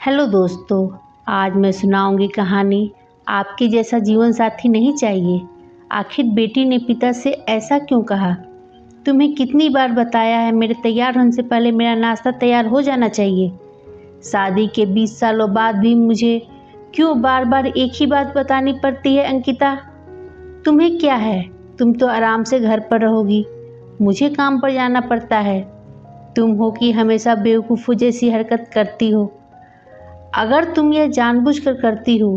Hello दोस्तों, आज मैं सुनाऊंगी कहानी आपके जैसा जीवन साथी नहीं चाहिए। आखिर बेटी ने पिता से ऐसा क्यों कहा? तुम्हें कितनी बार बताया है मेरे तैयार होने से पहले मेरा नाश्ता तैयार हो जाना चाहिए। शादी के 20 सालों बाद भी मुझे क्यों बार बार एक ही बात बतानी पड़ती है? अंकिता, तुम्हें क्या है? तुम तो आराम से घर पर रहोगी, मुझे काम पर जाना पड़ता है। तुम हो कि हमेशा बेवकूफ़ों जैसी हरकत करती हो। अगर तुम यह जानबूझकर करती हो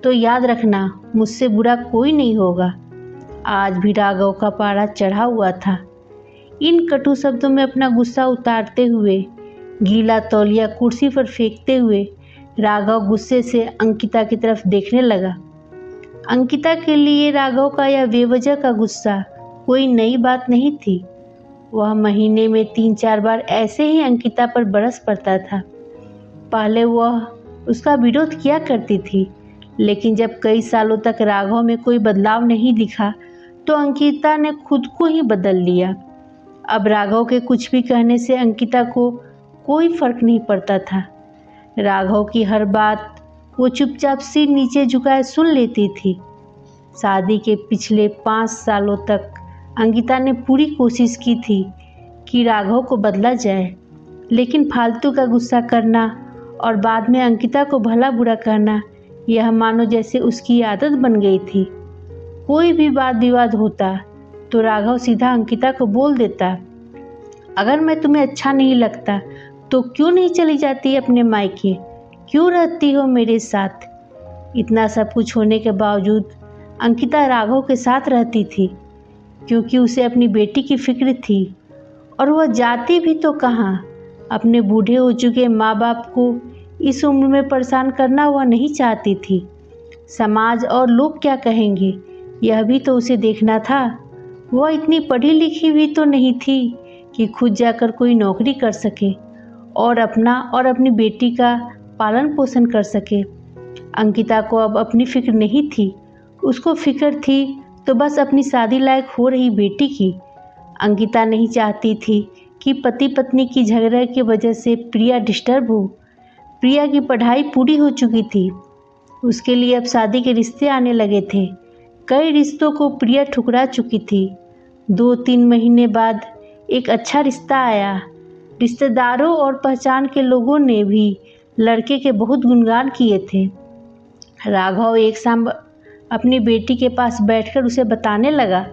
तो याद रखना, मुझसे बुरा कोई नहीं होगा। आज भी राघव का पारा चढ़ा हुआ था। इन कटु शब्दों में अपना गुस्सा उतारते हुए, गीला तौलिया कुर्सी पर फेंकते हुए राघव गुस्से से अंकिता की तरफ देखने लगा। अंकिता के लिए राघव का यह बेवजह का गुस्सा कोई नई बात नहीं थी। वह महीने में 3-4 बार ऐसे ही अंकिता पर बरस पड़ता था। पहले वह उसका विरोध किया करती थी, लेकिन जब कई सालों तक राघव में कोई बदलाव नहीं दिखा तो अंकिता ने खुद को ही बदल लिया। अब राघव के कुछ भी कहने से अंकिता को कोई फर्क नहीं पड़ता था। राघव की हर बात वो चुपचाप सिर नीचे झुकाए सुन लेती थी। शादी के पिछले 5 सालों तक अंकिता ने पूरी कोशिश की थी कि राघव को बदला जाए, लेकिन फालतू का गुस्सा करना और बाद में अंकिता को भला बुरा कहना, यह मानो जैसे उसकी आदत बन गई थी। कोई भी वाद विवाद होता तो राघव सीधा अंकिता को बोल देता, अगर मैं तुम्हें अच्छा नहीं लगता तो क्यों नहीं चली जाती अपने मायके, क्यों रहती हो मेरे साथ? इतना सब कुछ होने के बावजूद अंकिता राघव के साथ रहती थी, क्योंकि उसे अपनी बेटी की फिक्र थी। और वह जाती भी तो कहाँ? अपने बूढ़े हो चुके माँ बाप को इस उम्र में परेशान करना वह नहीं चाहती थी। समाज और लोग क्या कहेंगे, यह भी तो उसे देखना था। वह इतनी पढ़ी लिखी भी तो नहीं थी कि खुद जाकर कोई नौकरी कर सके और अपना और अपनी बेटी का पालन पोषण कर सके। अंकिता को अब अपनी फिक्र नहीं थी, उसको फिक्र थी तो बस अपनी शादी लायक हो रही बेटी की। अंकिता नहीं चाहती थी कि पति पत्नी की झगड़े की वजह से प्रिया डिस्टर्ब हो। प्रिया की पढ़ाई पूरी हो चुकी थी, उसके लिए अब शादी के रिश्ते आने लगे थे। कई रिश्तों को प्रिया ठुकरा चुकी थी। 2-3 महीने बाद एक अच्छा रिश्ता आया। रिश्तेदारों और पहचान के लोगों ने भी लड़के के बहुत गुणगान किए थे। राघव एक शाम अपनी बेटी के पास बैठकर उसे बताने लगा,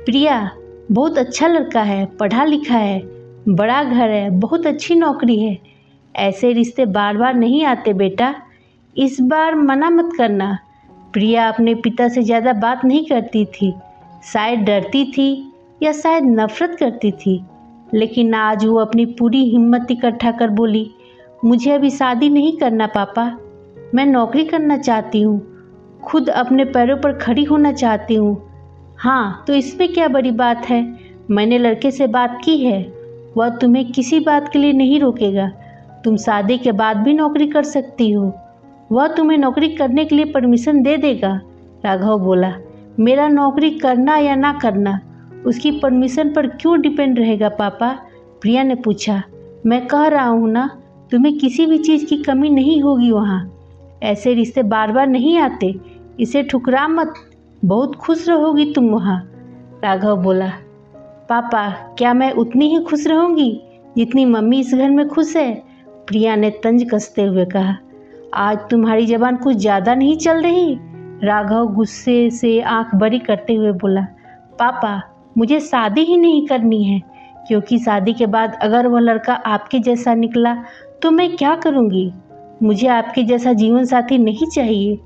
प्रिया बहुत अच्छा लड़का है, पढ़ा लिखा है, बड़ा घर है, बहुत अच्छी नौकरी है। ऐसे रिश्ते बार बार नहीं आते बेटा, इस बार मना मत करना। प्रिया अपने पिता से ज़्यादा बात नहीं करती थी, शायद डरती थी या शायद नफरत करती थी, लेकिन आज वो अपनी पूरी हिम्मत इकट्ठा कर बोली, मुझे अभी शादी नहीं करना पापा, मैं नौकरी करना चाहती हूँ, खुद अपने पैरों पर खड़ी होना चाहती हूँ। हाँ, तो इसमें क्या बड़ी बात है? मैंने लड़के से बात की है, वह तुम्हें किसी बात के लिए नहीं रोकेगा। तुम शादी के बाद भी नौकरी कर सकती हो, वह तुम्हें नौकरी करने के लिए परमिशन दे देगा। राघव बोला, मेरा नौकरी करना या ना करना उसकी परमिशन पर क्यों डिपेंड रहेगा पापा? प्रिया ने पूछा, मैं कह रहा हूँ ना, तुम्हें किसी भी चीज़ की कमी नहीं होगी वहाँ। ऐसे रिश्ते बार बार नहीं आते, इसे ठुकरा मत, बहुत खुश रहोगी तुम वहाँ। राघव बोला, पापा क्या मैं उतनी ही खुश रहूँगी जितनी मम्मी इस घर में खुश है? प्रिया ने तंज कसते हुए कहा, आज तुम्हारी ज़बान कुछ ज़्यादा नहीं चल रही? राघव गुस्से से आंख बड़ी करते हुए बोला, पापा मुझे शादी ही नहीं करनी है, क्योंकि शादी के बाद अगर वह लड़का आपके जैसा निकला तो मैं क्या करूँगी? मुझे आपके जैसा जीवन साथी नहीं चाहिए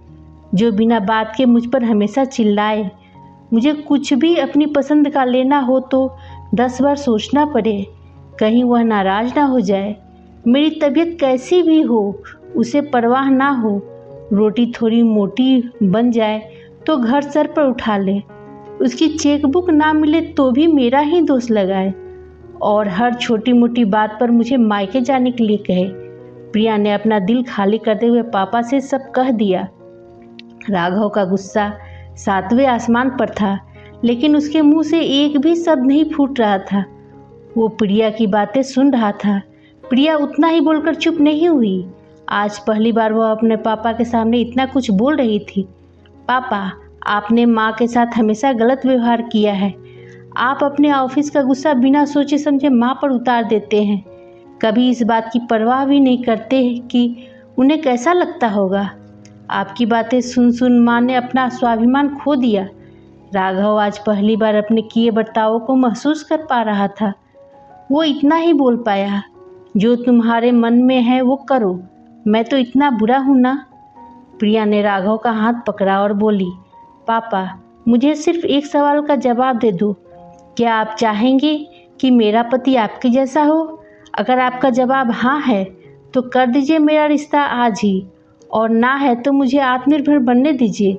जो बिना बात के मुझ पर हमेशा चिल्लाए। मुझे कुछ भी अपनी पसंद का लेना हो तो 10 बार सोचना पड़े, कहीं वह नाराज़ ना हो जाए। मेरी तबीयत कैसी भी हो उसे परवाह ना हो, रोटी थोड़ी मोटी बन जाए तो घर सर पर उठा ले, उसकी चेकबुक ना मिले तो भी मेरा ही दोष लगाए और हर छोटी मोटी बात पर मुझे मायके जाने के लिए कहे। प्रिया ने अपना दिल खाली करते हुए पापा से सब कह दिया। राघव का गुस्सा 7वें आसमान पर था, लेकिन उसके मुंह से एक भी शब्द नहीं फूट रहा था। वो प्रिया की बातें सुन रहा था। प्रिया उतना ही बोलकर चुप नहीं हुई। आज पहली बार वह अपने पापा के सामने इतना कुछ बोल रही थी। पापा, आपने माँ के साथ हमेशा गलत व्यवहार किया है। आप अपने ऑफिस का गुस्सा बिना सोचे समझे माँ पर उतार देते हैं। कभी इस बात की परवाह भी नहीं करते कि उन्हें कैसा लगता होगा। आपकी बातें सुन सुन माँ ने अपना स्वाभिमान खो दिया। राघव आज पहली बार अपने किए बर्तावों को महसूस कर पा रहा था। वो इतना ही बोल पाया, जो तुम्हारे मन में है वो करो, मैं तो इतना बुरा हूँ ना। प्रिया ने राघव का हाथ पकड़ा और बोली, पापा, मुझे सिर्फ एक सवाल का जवाब दे दो। क्या आप चाहेंगे कि मेरा पति आपके जैसा हो? अगर आपका जवाब हाँ है तो कर दीजिए मेरा रिश्ता आज ही, और ना है तो मुझे आत्मनिर्भर बनने दीजिए।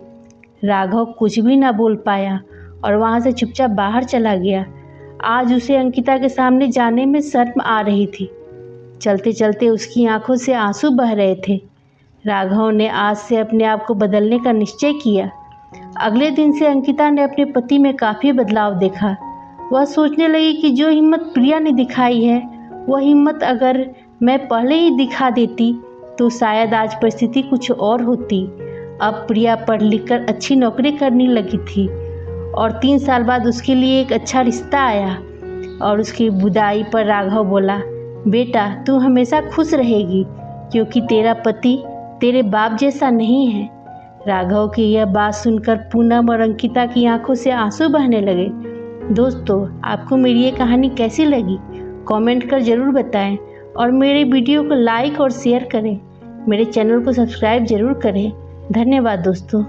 राघव कुछ भी ना बोल पाया और वहाँ से चुपचाप बाहर चला गया। आज उसे अंकिता के सामने जाने में शर्म आ रही थी। चलते चलते उसकी आंखों से आंसू बह रहे थे। राघव ने आज से अपने आप को बदलने का निश्चय किया। अगले दिन से अंकिता ने अपने पति में काफ़ी बदलाव देखा। वह सोचने लगी कि जो हिम्मत प्रिया ने दिखाई है, वह हिम्मत अगर मैं पहले ही दिखा देती तो शायद आज परिस्थिति कुछ और होती। अब प्रिया पढ़ लिख कर अच्छी नौकरी करने लगी थी और 3 साल बाद उसके लिए एक अच्छा रिश्ता आया। और उसकी विदाई पर राघव बोला, बेटा, तू हमेशा खुश रहेगी क्योंकि तेरा पति तेरे बाप जैसा नहीं है। राघव की यह बात सुनकर पूनम और अंकिता की आंखों से आंसू बहने लगे। दोस्तों, आपको मेरी ये कहानी कैसी लगी? कमेंट कर ज़रूर बताएं और मेरे वीडियो को लाइक और शेयर करें। मेरे चैनल को सब्सक्राइब ज़रूर करें। धन्यवाद दोस्तों।